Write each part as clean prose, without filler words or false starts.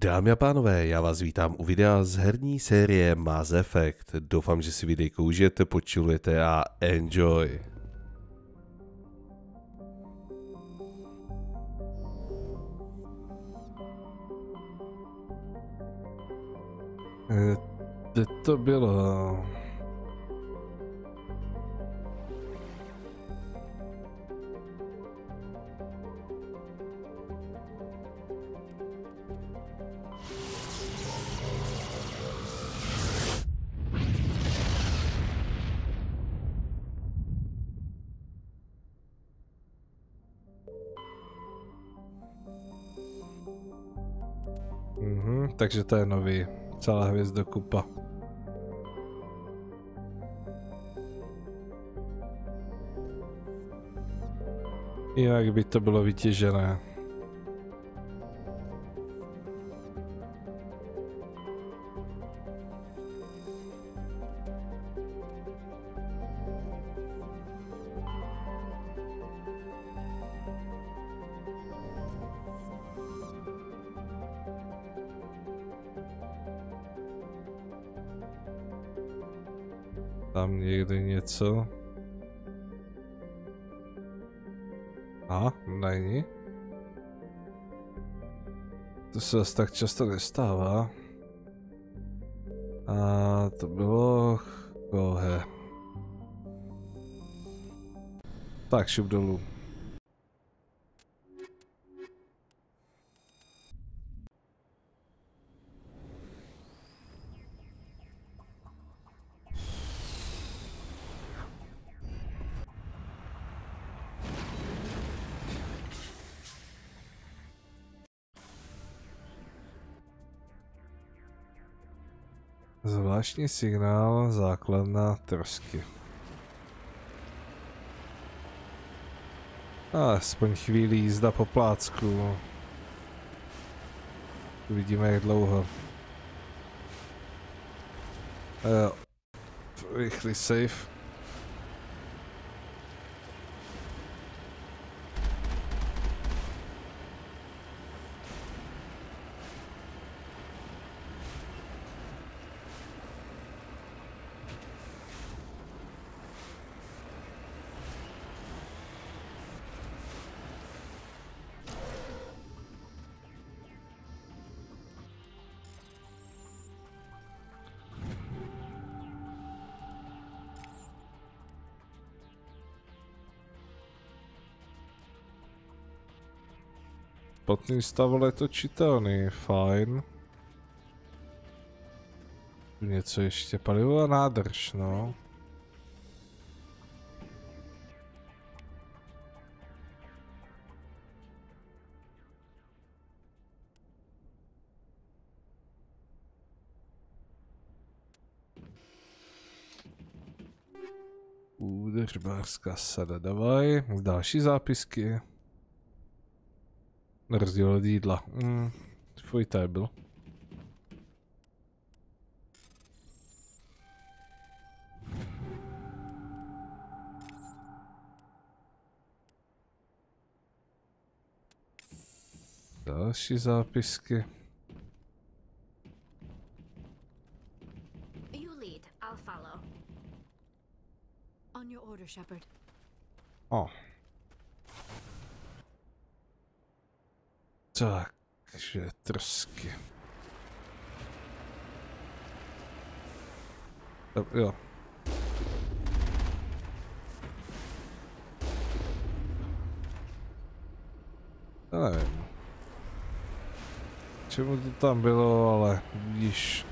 Dámy a pánové, já vás vítám u videa z herní série Mass Effect. Doufám, že si videjko užijete, počilujete a enjoy. Kde to bylo? Takže to je nový, celá hvězdokupa. Jak by to bylo vytěžené. Tam někde něco. A, není. To se zase tak často nestává. A to bylo kohe. Tak, šup dolů. Zvláštní signál, základna trosky. Aspoň chvíli jízda po plácku. Uvidíme, jak dlouho. Jo. Rychlý save. Špatný stav, ale je to čitelný, fajn. Něco ještě, palivová nádrž, no. Rybářská sada, davaj, další zápisky. Na rozdíl od jídla. Tvůj table. Další zápisky. You lead, I'll follow. On your order, Shepard. Takže trosky. Jo. Já nevím. Čemu to tam bylo, ale vidíš.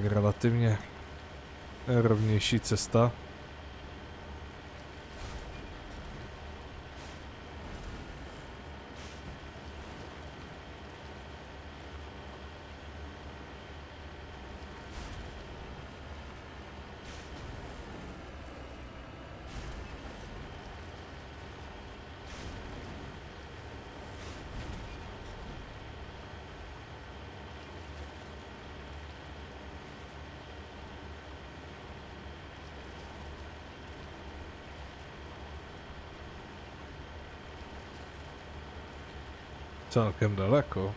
Relativně rovnější cesta. celkem daleko.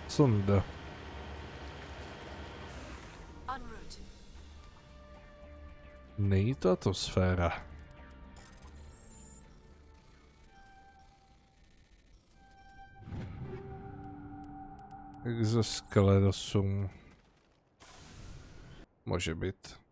Sonda. Není to atmosféra. Exoskelenosum. Může být.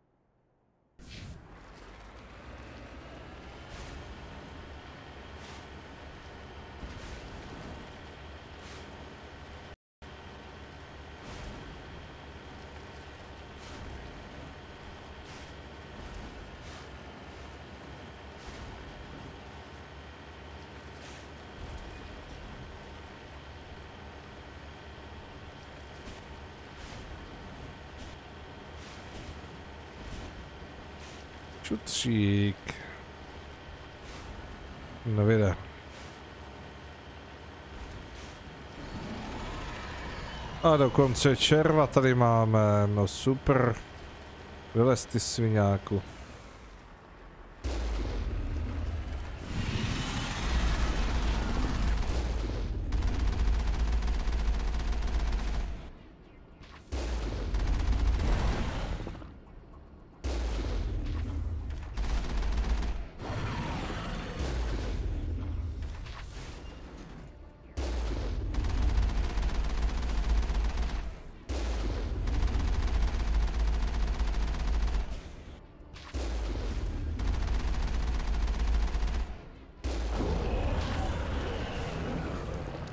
Šutřík. No vyjde. A dokonce červa tady máme, no super. Vylez ty sviňáku.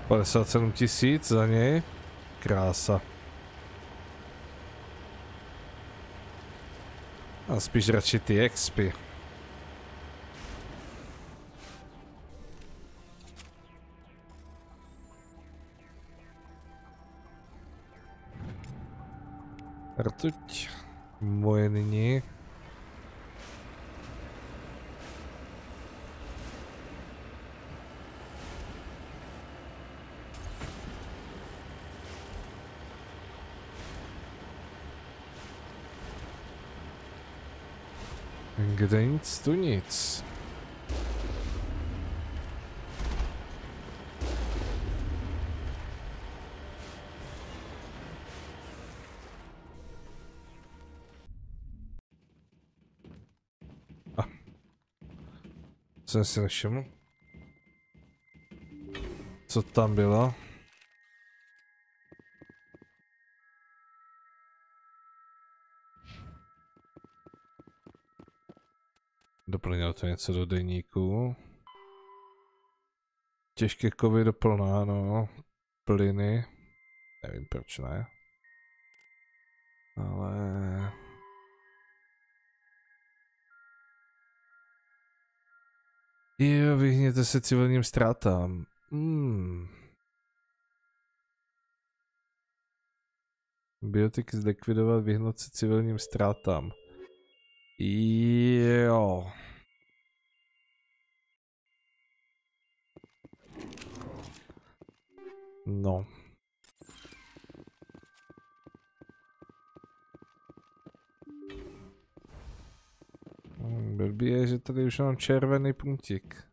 $57 000 za něj. Krása. A spíš radši ty expy. Rtuť. Moje nyní. Kde nic, tu nic. Jsem si nevšiml. Co tam bylo? Doplnil to něco do deníku. Těžké kovy doplná, no. Plyny. Nevím proč ne. Ale... Jo, vyhněte se civilním ztrátám. Biotik zlikvidovat, vyhnout se civilním ztrátám. Jo. No. Blbý je, že tady už mám červený puntík.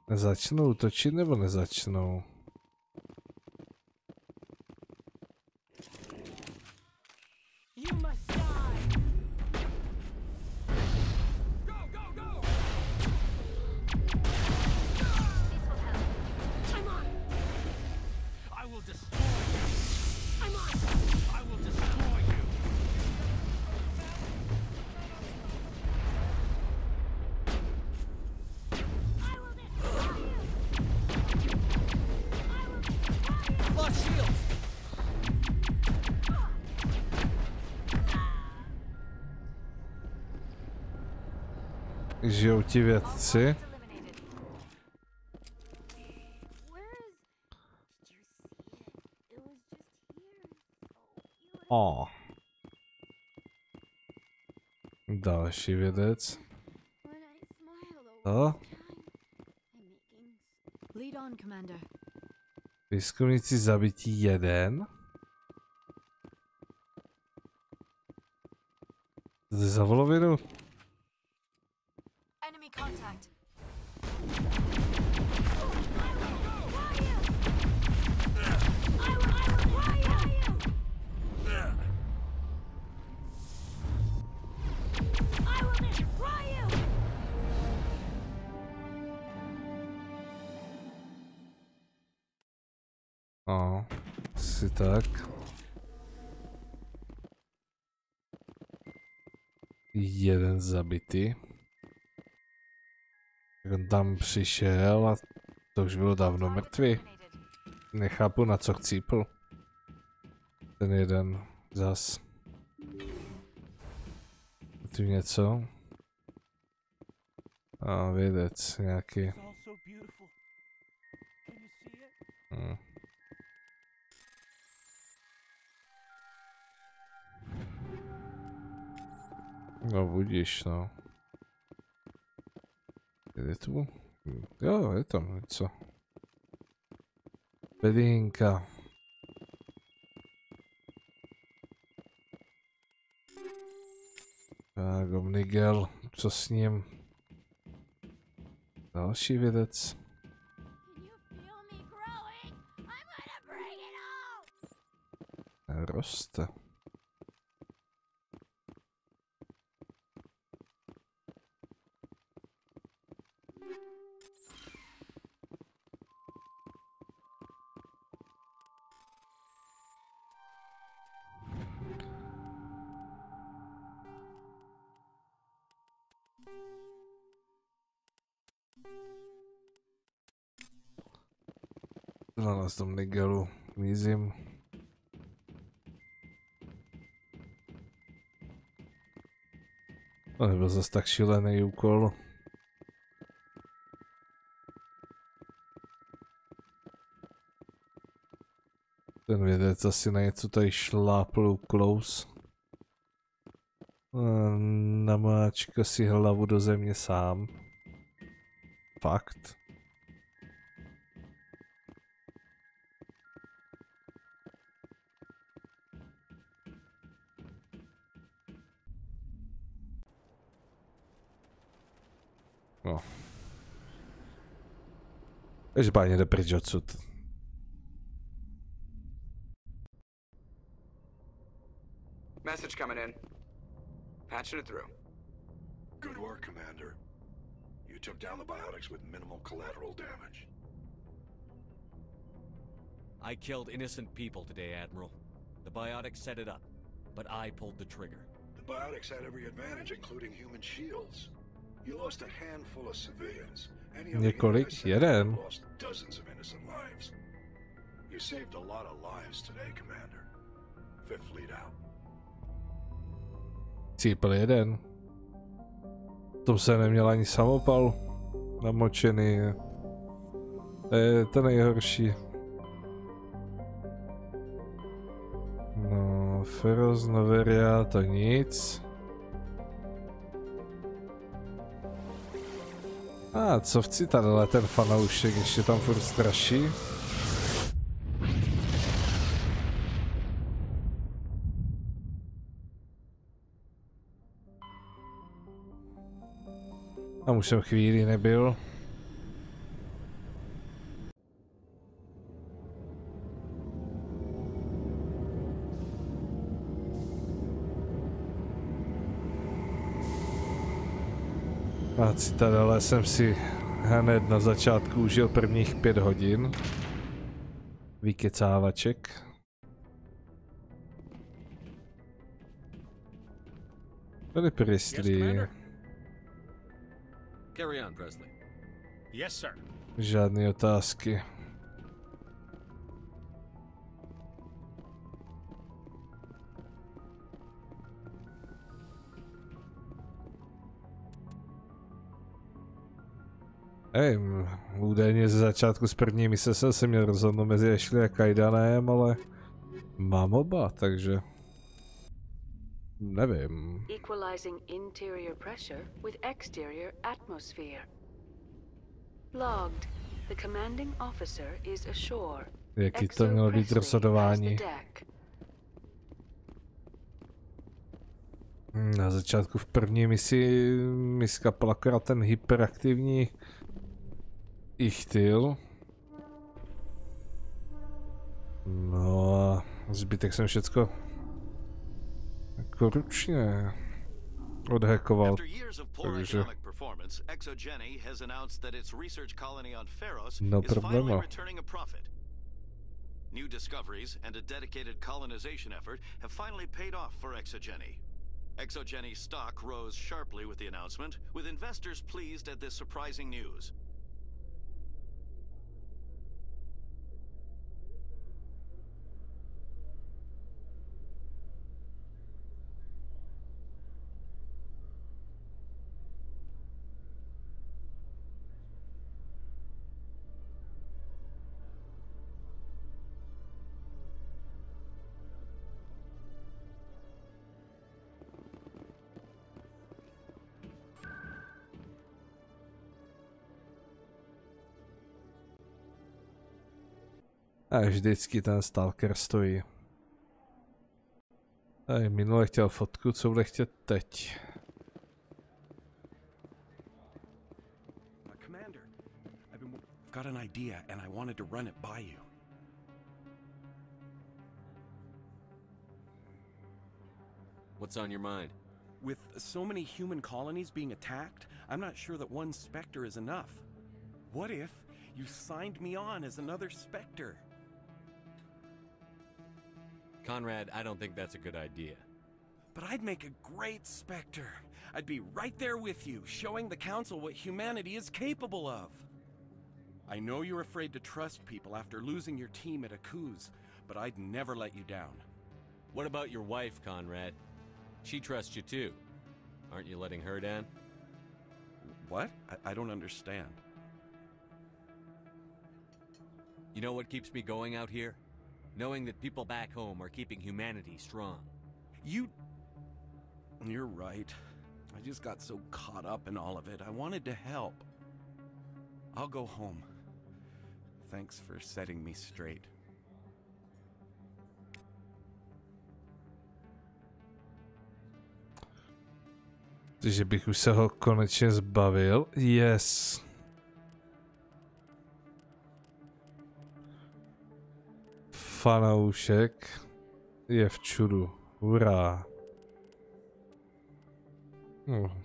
Začnou točit nebo nezačnou? žijou ti vědci. Další vědec. To? Výzkumníci zabití 1. Za volovinu? Asi tak. Jeden zabitý. On tam přišel a to už bylo dávno mrtvý. Nechápu, na co chcípl. Ten jeden zas. Tu něco. A vědec nějaký. No budíš, no. Je tu? Jo, je tam něco. Bedínka. Tak, Miguel, co s ním? Další vědec. Roste. Na tom Nigelu mizím. To nebyl zase tak šílený úkol. Ten vědec asi na něco tady šlápl close. Namáčka si hlavu do země sám. Fakt. No. Každopádně jde pryč odsud. Message coming in. Patching it through. Good work, Commander. You took down the biotics with minimal collateral damage. I killed innocent people today, Admiral. The biotics set it up, but I pulled the trigger. The biotics had every advantage, including human shields. You lost a handful of civilians. Několik? Jeden. Lost dozens of innocent lives. You saved a lot of lives today, Commander. Fifth Fleet out. Cípl jeden. To se neměl ani samopal namočený. To je to nejhorší. No, Feroz Noveria to nic. A co v Citadele ten fanoušek ještě tam furt straší? Tam už jsem chvíli nebyl. Na Citadele jsem si hned na začátku užil prvních 5 hodin. Vykecávaček. Tady Priestley. Carry on, Presley. Yes, sir. Žádné otázky. Údajně ze začátku z první mise jsem se měl rozhodnout mezi Ashley a Kaidanem, ale mám oba, takže nevím. Equalizing interior pressure with exterior atmosphere. Logged. The commanding officer is ashore. Jaký to mělo být rozhodování? Na začátku v první misi mi skapal akorát ten hyperaktivní ichtyl. No a zbytek jsem všecko jako ručně odhackoval. Takže no problema. New discoveries and a dedicated colonization effort have finally paid off for Exogeny. Exogeny's stock rose sharply with the announcement, with investors pleased at this surprising news. A vždycky ten stalker stojí. Minule chtěl fotku, co bude chtět teď? Commander, I've got an idea and I wanted to run it by you. What's on your mind? With so many human colonies being attacked, I'm not sure that one Spectre is enough. What if you signed me on as another Spectre? Conrad, I don't think that's a good idea. But I'd make a great Spectre. I'd be right there with you, showing the Council what humanity is capable of. I know you're afraid to trust people after losing your team at Akuz, but I'd never let you down. What about your wife, Conrad? She trusts you too. Aren't you letting her down? What? I don't understand. You know what keeps me going out here? Knowing that people back home are keeping humanity strong. You're right. I just got so caught up in all of it. I wanted to help. I'll go home. Thanks for setting me straight. Takže bych už se ho konečně zbavil. Yes. Fanoušek je v čudu. Hurá.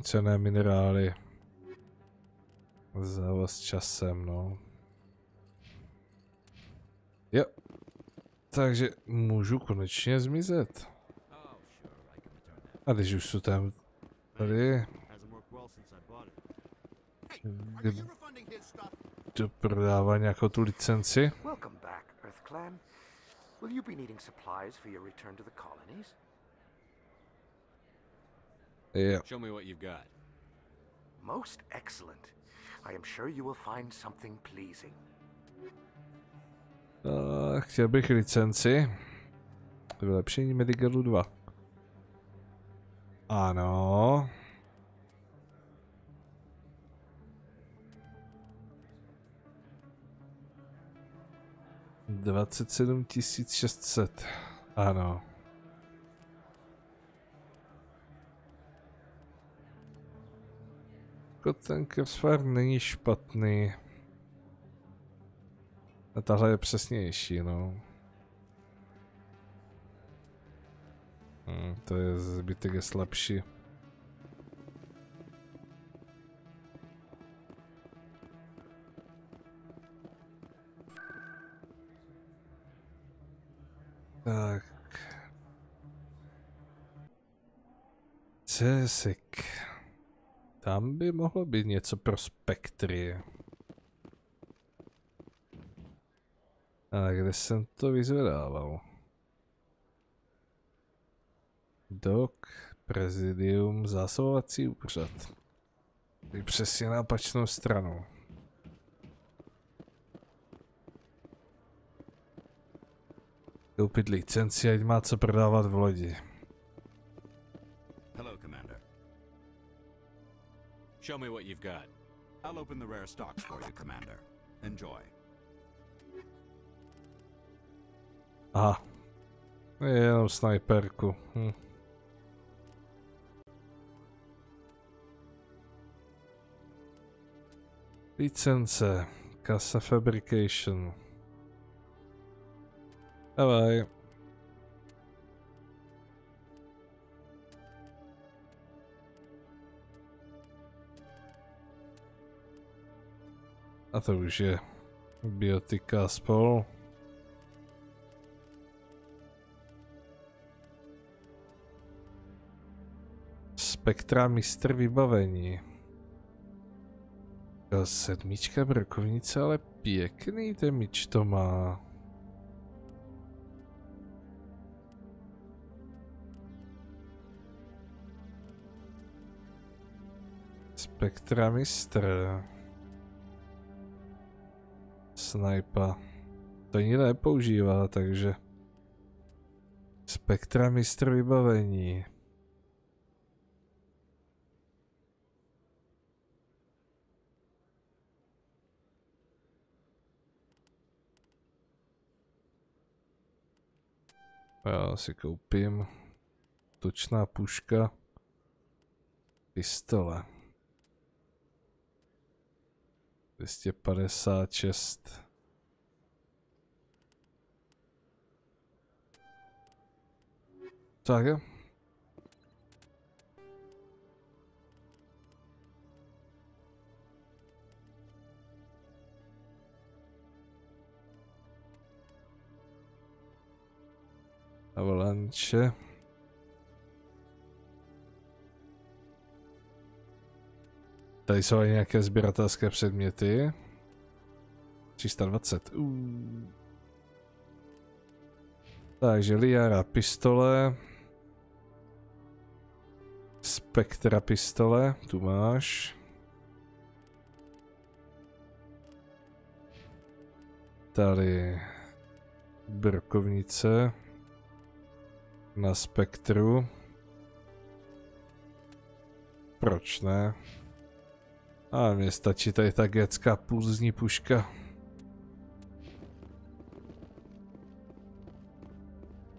Cenné minerály. Závaz časem, no. Jo. Takže můžu konečně zmizet. A když už jsou tam tady. Kdo prodává nějakou tu licenci? Welcome back, Earth Clan. Will you be needing supplies for your return to the colonies? Yeah. Show me what you've got. Most excellent. I am sure you will find something pleasing. Chtěl bych licenci. Vylepšení Medicalu 2. Ano. $27,600. Ano. Ten Crossfire není špatný. A tahle je přesnější, no. To je zbytek je slabší. Tak. Cesek. Tam by mohlo být něco pro spektry. Ale kde jsem to vyzvedával? Dok, prezidium, zásobovací úřad. Je přesně na opačnou stranu. Koupit licenci, ať má co prodávat v lodi. Hello, Commander. Show me what you've got. I'll open the rare stocks for you, Commander. Enjoy. Aha. Jenom snajperku. Licence. Casa Fabrication. Ahoj. A to už je biotika spol. Spektra mistr vybavení. 7 brokovnice, ale pěkný ten míč to má. Spektra mistr. Snipa. To nikdo nepoužívá, takže... Spektra mistr vybavení. Já si koupím točná puška, pistole. 256. Tak jo. Avalanche. Tady jsou nějaké sběratelské předměty. 320. Takže liara pistole. Spektra pistole, tu máš. Tady brokovnice. Na spektru. Proč ne? A mně stačí tady ta gecká pulzní puška.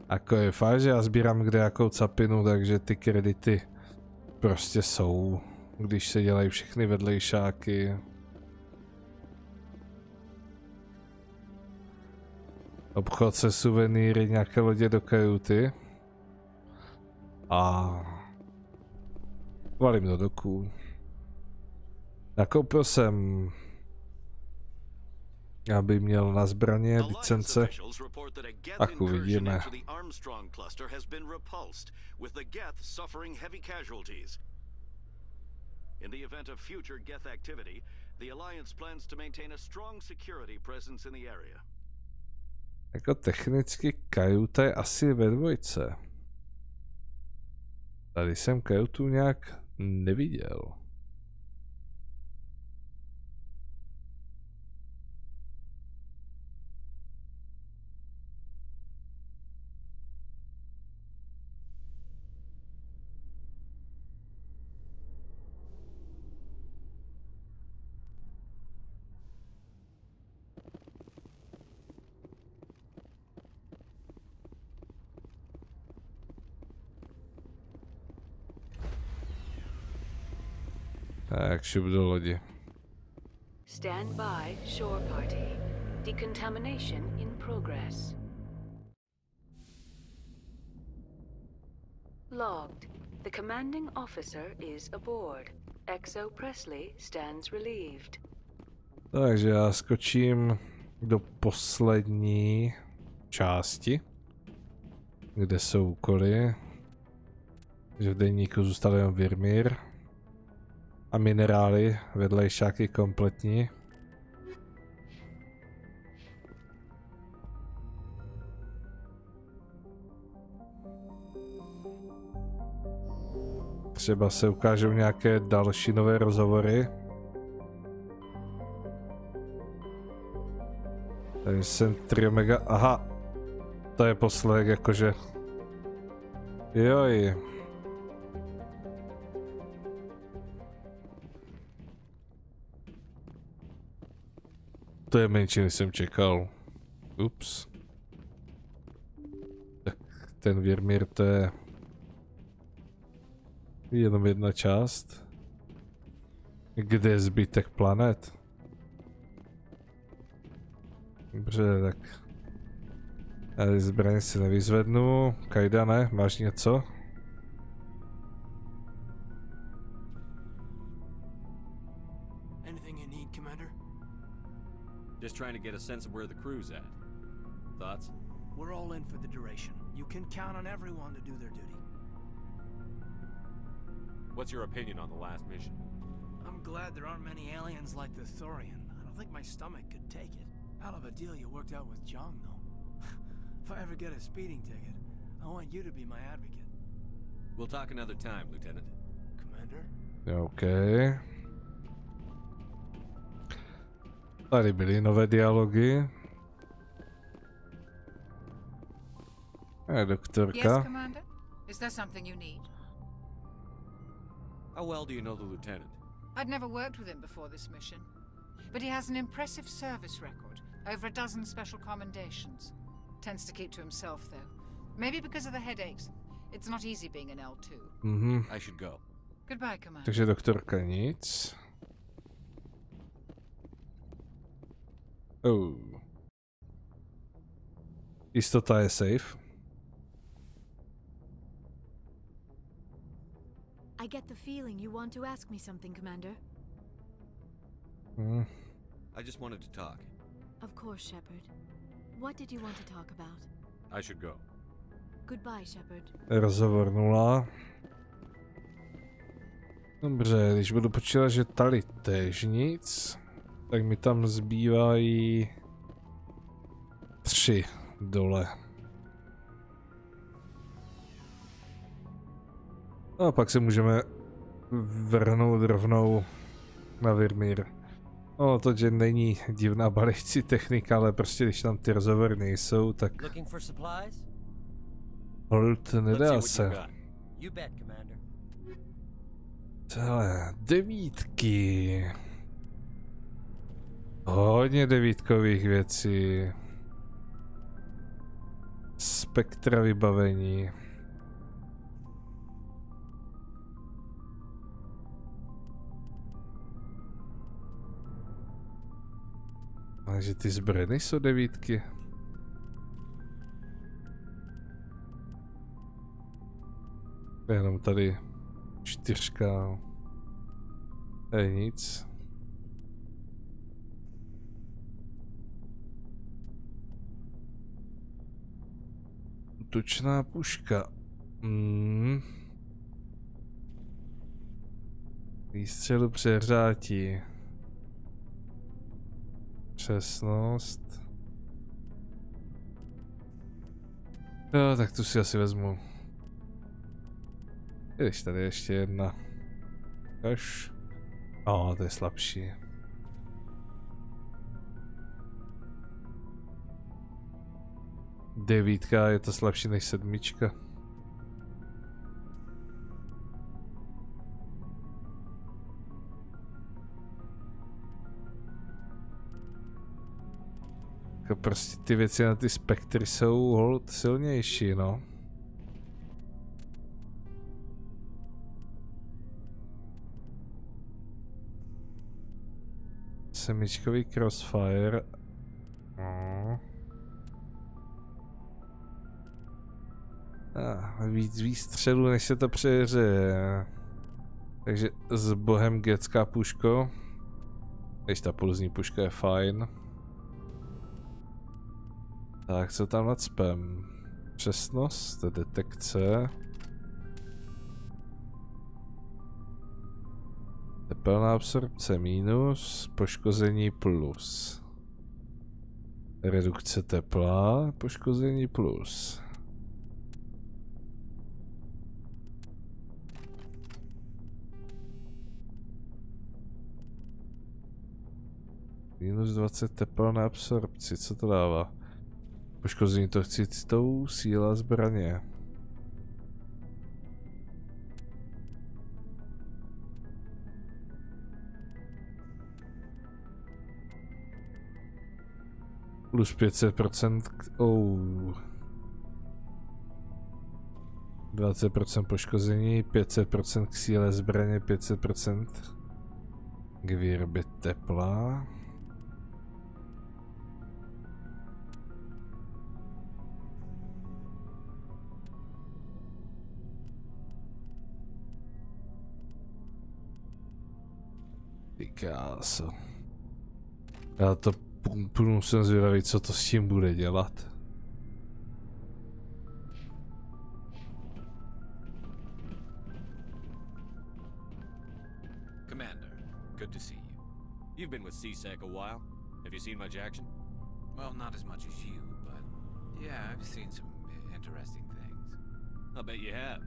Ako je fakt, že já sbírám kde jakou capinu, takže ty kredity prostě jsou, když se dělají všechny vedlejšáky. Obchod se suvenýry, nějaké lodě do kajuty. A valím do doku. Nakoupil jsem, aby měl na zbraně licence. Tak uvidíme. In the event of future Geth activity, the Alliance plans to maintain a strong security presence in the area. Jako technicky kajuta je asi ve dvojce. Tady jsem kajutu nějak neviděl. Tak, šup do lodi. Stand by, shore party. Decontamination in progress. Logged. The commanding officer is aboard. Exo Presley stands relieved. Takže já skočím do poslední části, kde jsou úkoly. Že v deníku zůstal jen Virmír. A minerály, vedlejšáky kompletní. Třeba se ukážou nějaké další nové rozhovory. Takže jsem 3 omega, aha. To je poslech, jakože... Joj. To je menší, než jsem čekal. Ups. Tak ten Virmír, to je... jenom jedna část. Kde je zbytek planet? Dobře, tak... Já zbraně si nevyzvednu. Kajda, ne? Máš něco? Anything you need, Commander? Just trying to get a sense of where the crew's at. Thoughts? We're all in for the duration. You can count on everyone to do their duty. What's your opinion on the last mission? I'm glad there aren't many aliens like the Thorian. I don't think my stomach could take it. Hell of a deal you worked out with Jung, though. If I ever get a speeding ticket, I want you to be my advocate. We'll talk another time, Lieutenant. Commander? OK. Tady byly nové dialogy. Doktorka. Yes, Commander? Is there something you need? How well do you know the Lieutenant? I'd never worked with him before this mission, but he has an impressive service record, over a dozen special commendations. Tends to keep to himself, though. Maybe because of the headaches. It's not easy being an L2. I should go. Goodbye, Commander. Takže doktorka nic. Oh. Jistota je safe. I get the feeling you want to ask me something, Commander. I just wanted to talk. Of course, Shepard. What did you want to talk about? I should go. Goodbye, Shepard. Rozhovor 0. Dobře, když budu počítat, že tady též nic, tak mi tam zbývají 3 dole. A pak se můžeme vrhnout rovnou na Virmír. No, to, že není divná balící technika, ale prostě když tam ty rozhovory nejsou, tak... Hold, nedá se. Celé 9. Hodně 9kových věcí. Spektra vybavení. Takže ty zbraně nejsou 9. Jenom tady 4. To je nic. Útočná puška. Výstřelu přehřátí. Přesnost. Jo, tak tu si asi vezmu. Když tady ještě jedna. Až. To je slabší. Devítka, je to slabší než 7. Jako prostě ty věci na ty spektry jsou hold silnější, no. Semičkový crossfire. Víc výstřelů, než se to přehřeje. Takže s bohem gecká puško. Když ta pulzní puška je fajn. Tak, co tam nacpem? Přesnost, detekce. Tepelná absorpce minus, poškození plus. Redukce tepla, poškození plus. Minus 20 tepelná absorpci, co to dává? Poškození toxicitou, síla zbraně. Plus 500%, 20% poškození, 500% k síle zbraně, 500% k výrobě tepla. Týká se. Já to půjdu, jsem zvědavý, co to s tím bude dělat. Commander, good to see you. You've been with CSEC a while. Have you seen much action? Well, not as much as you, but yeah, I've seen some interesting things. I'll bet you have.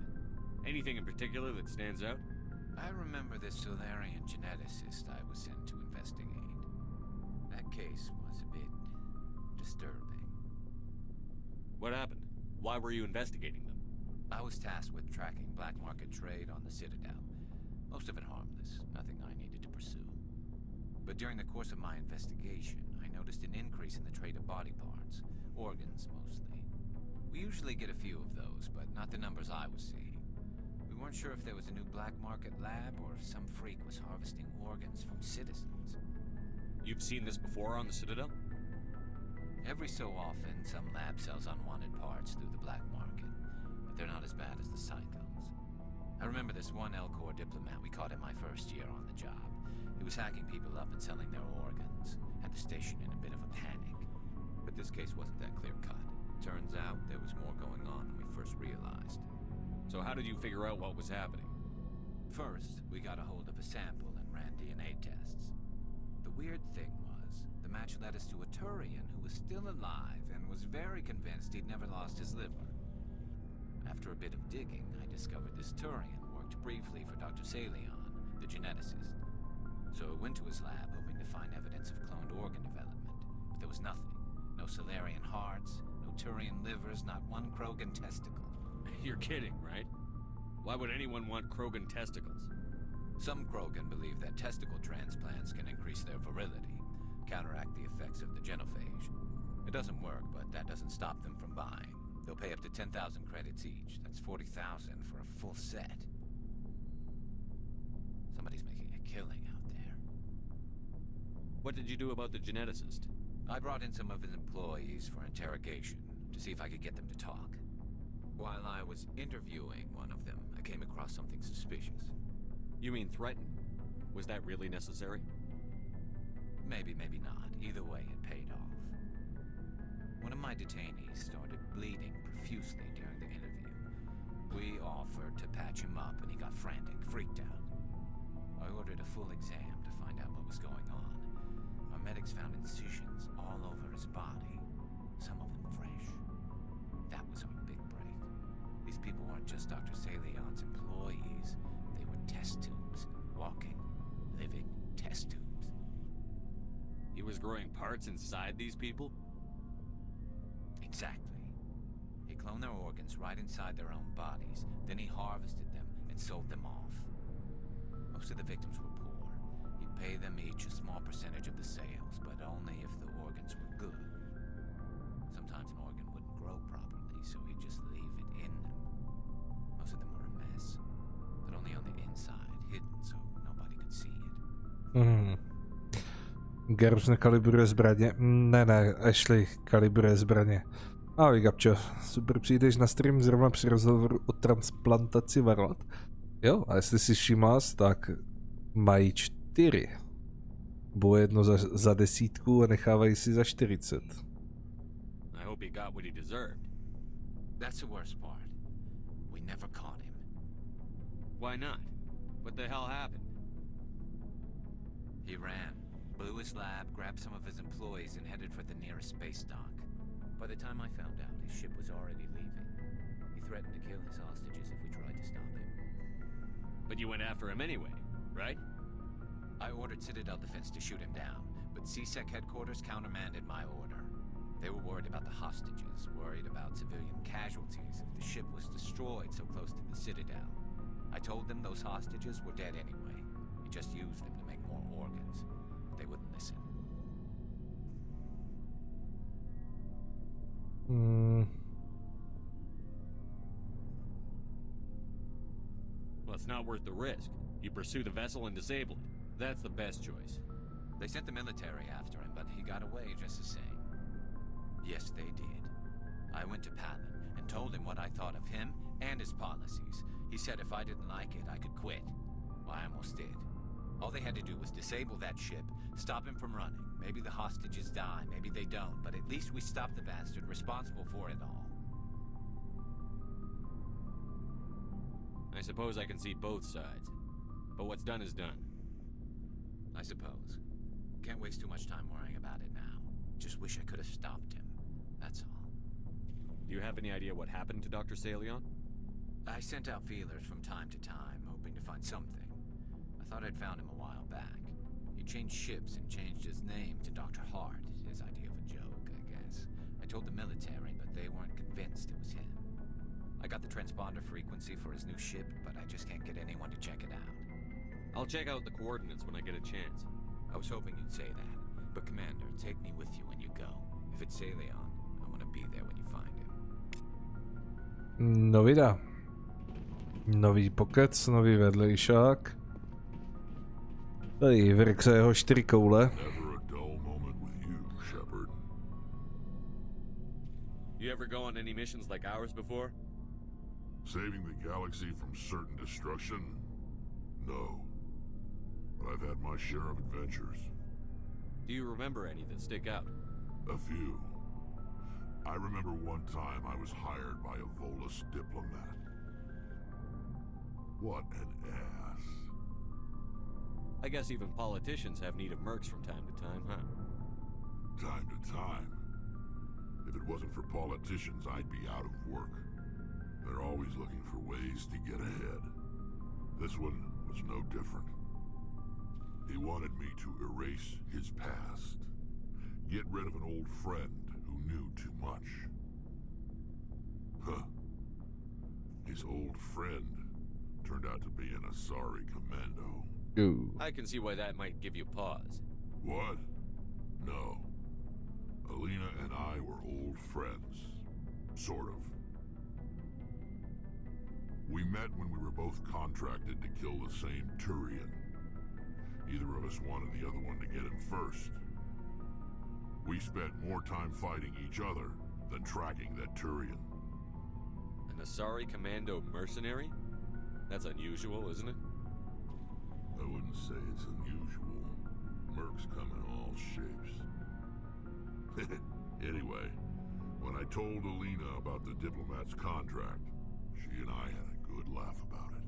Anything in particular that stands out? I remember this Solarian geneticist I was sent to investigate. That case was a bit disturbing. What happened? Why were you investigating them? I was tasked with tracking black market trade on the Citadel. Most of it harmless, nothing I needed to pursue. But during the course of my investigation, I noticed an increase in the trade of body parts, organs mostly. We usually get a few of those, but not the numbers I was seeing. We weren't sure if there was a new black market lab or if some freak was harvesting organs from citizens. You've seen this before on the Citadel? Every so often, some lab sells unwanted parts through the black market, but they're not as bad as the cyclones. I remember this one L-Corps diplomat we caught in my first year on the job. He was hacking people up and selling their organs. Had the station in a bit of a panic. But this case wasn't that clear-cut. Turns out there was more going on than we first realized. So how did you figure out what was happening? First, we got a hold of a sample and ran DNA tests. The weird thing was, the match led us to a Turian who was still alive and was very convinced he'd never lost his liver. After a bit of digging, I discovered this Turian worked briefly for Dr. Salion, the geneticist. So I went to his lab hoping to find evidence of cloned organ development, but there was nothing. No Solarian hearts, no Turian livers, not one Krogan testicle. You're kidding, right? Why would anyone want Krogan testicles? Some Krogan believe that testicle transplants can increase their virility, counteract the effects of the genophage. It doesn't work, but that doesn't stop them from buying. They'll pay up to 10,000 credits each. That's 40,000 for a full set. Somebody's making a killing out there. What did you do about the geneticist? I brought in some of his employees for interrogation, to see if I could get them to talk. While I was interviewing one of them, I came across something suspicious. You mean threaten? Was that really necessary? Maybe, maybe not. Either way, it paid off. One of my detainees started bleeding profusely during the interview. We offered to patch him up, and he got frantic, freaked out. I ordered a full exam to find out what was going on. Our medics found incisions all over his body, some of them fresh. That was our big break. These people weren't just Dr. Salion's employees. They were test tubes. Walking, living test tubes. He was growing parts inside these people? Exactly. He cloned their organs right inside their own bodies. Then he harvested them and sold them off. Most of the victims were poor. He'd pay them each a small percentage of the sales, but only if the organs were good. Sometimes an organ wouldn't grow properly, so he'd just leave it in them. Most of them were a mess, but only on the inside, hidden so nobody could see it. Garus nekalibruje zbraně. Ne, Ashley kalibruje zbraně. Ahoj Gabčo, super, přijdeš na stream zrovna při rozhovoru o transplantaci varlat. Jo, a jestli si všiml, tak mají 4. Bylo jedno za 10 a nechávají si za 40. I hope he got what he deserved. That's the worst part. We never caught him. Why not? What the hell happened? He ran, blew his lab, grabbed some of his employees and headed for the nearest space dock. By the time I found out, his ship was already leaving. He threatened to kill his hostages if we tried to stop him. But you went after him anyway, right? I ordered Citadel Defense to shoot him down, but CSEC headquarters countermanded my order. They were worried about the hostages, worried about civilian casualties if the ship was destroyed so close to the Citadel. I told them those hostages were dead anyway. We just used them to make more organs. But they wouldn't listen. Well, it's not worth the risk. You pursue the vessel and disable it. That's the best choice. They sent the military after him, but he got away just the same. Yes, they did. I went to Palin and told him what I thought of him and his policies. He said if I didn't like it, I could quit. Well, I almost did. All they had to do was disable that ship, stop him from running. Maybe the hostages die, maybe they don't, but at least we stopped the bastard responsible for it all. I suppose I can see both sides. But what's done is done. I suppose. Can't waste too much time worrying about it now. Just wish I could have stopped him. That's all. Do you have any idea what happened to Dr. Salion? I sent out feelers from time to time, hoping to find something. I thought I'd found him a while back. He changed ships and changed his name to Dr. Hart, his idea of a joke, I guess. I told the military, but they weren't convinced it was him. I got the transponder frequency for his new ship, but I just can't get anyone to check it out. I'll check out the coordinates when I get a chance. I was hoping you'd say that. But Commander, take me with you when you go. If it's Salion, I want to be there when you find him. No vydá. Nový pokec, nový vedlejšák. Tady Vrxa jeho 4 koule. You ever go on any missions like ours before? Saving the galaxy from certain destruction? No. But I've had my share of adventures. Do you remember any that stick out? A few. I remember one time I was hired by a Volus diplomat. What an ass. I guess even politicians have need of mercs from time to time, huh? Time to time. If it wasn't for politicians, I'd be out of work. They're always looking for ways to get ahead. This one was no different. He wanted me to erase his past. Get rid of an old friend who knew too much. Huh. His old friend turned out to be an Asari commando. Ooh. I can see why that might give you pause. What? No. Alina and I were old friends. Sort of. We met when we were both contracted to kill the same Turian. Neither of us wanted the other one to get him first. We spent more time fighting each other than tracking that Turian. An Asari commando mercenary? That's unusual, isn't it? I wouldn't say it's unusual. Mercs come in all shapes. Anyway, when I told Alina about the diplomat's contract, she and I had a good laugh about it.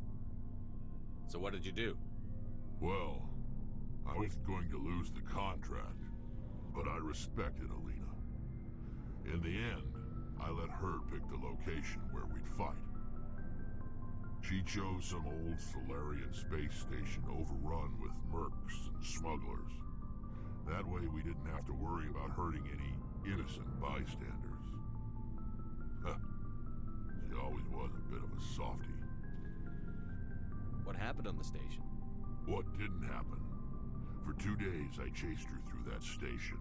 So what did you do? Well, I was going to lose the contract, but I respected Alina. In the end, I let her pick the location where we'd fight. She chose some old Solarian space station overrun with mercs and smugglers. That way we didn't have to worry about hurting any innocent bystanders. She always was a bit of a softie. What happened on the station? What didn't happen? For 2 days I chased her through that station,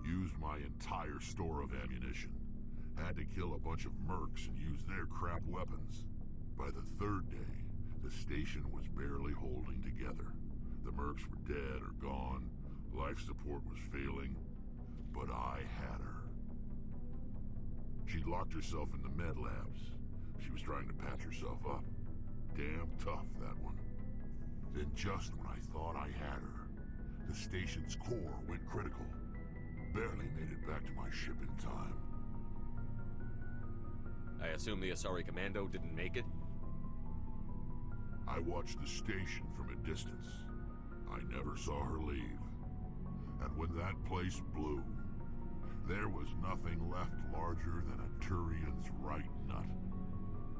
used my entire store of ammunition, had to kill a bunch of mercs and use their crap weapons. By the 3rd day, the station was barely holding together. The mercs were dead or gone, life support was failing, but I had her. She'd locked herself in the med labs. She was trying to patch herself up. Damn tough, that one. Then just when I thought I had her, the station's core went critical. Barely made it back to my ship in time. I assume the Asari commando didn't make it? I watched the station from a distance. I never saw her leave. And when that place blew, there was nothing left larger than a Turian's right nut.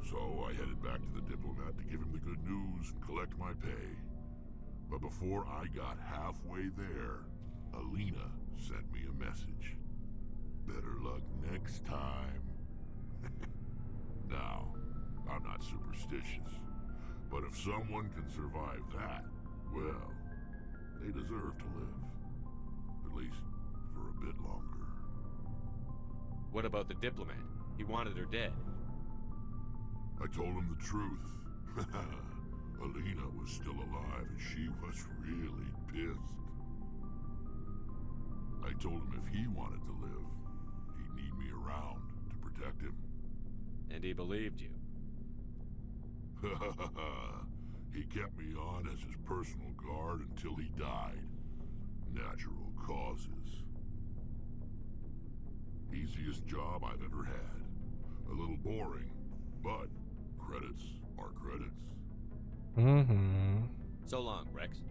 So I headed back to the diplomat to give him the good news and collect my pay. But before I got halfway there, Alina sent me a message. Better luck next time. Now, I'm not superstitious, but if someone can survive that, well, they deserve to live. At least for a bit longer. What about the diplomat? He wanted her dead. I told him the truth. Alina was still alive and she was really pissed. I told him if he wanted to live, he'd need me around to protect him. And he believed you. He kept me on as his personal guard until he died. Natural causes. Easiest job I've ever had. A little boring, but credits are credits. So long, Rex.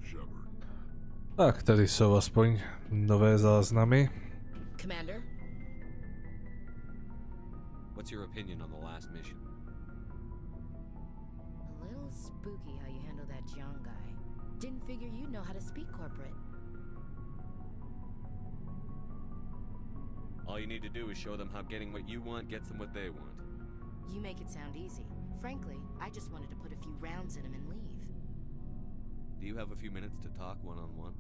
Shepard. Tak, tady jsou aspoň nové záznamy. Commander? What's your opinion on the last mission? A little spooky how you handle that young guy. Didn't figure you'd know how to speak corporate. All you need to do is show them how getting what you want gets them what they want. You make it sound easy. Frankly, I just wanted to put a few rounds in him and leave. Do you have a few minutes to talk one-on-one?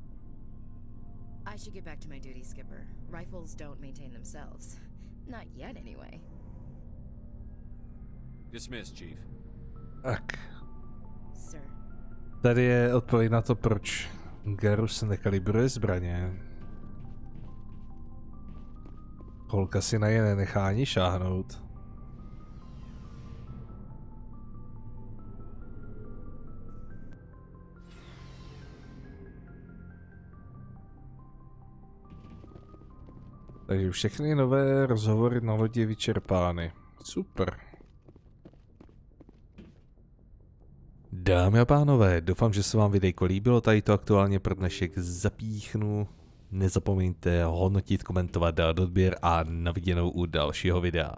I should get back to my duty, Skipper. Rifles don't maintain themselves. Not yet, anyway. Dismissed, Chief. Tak. Sir. Tady je odpověď na to, proč Garrus nekalibruje zbraně. Holka si na je nenechá ani šáhnout. Takže všechny nové rozhovory na lodi vyčerpány. Super. Dámy a pánové, doufám, že se vám videjko líbilo, tady to aktuálně pro dnešek zapíchnu. Nezapomeňte hodnotit, komentovat, dát odběr a na viděnou u dalšího videa.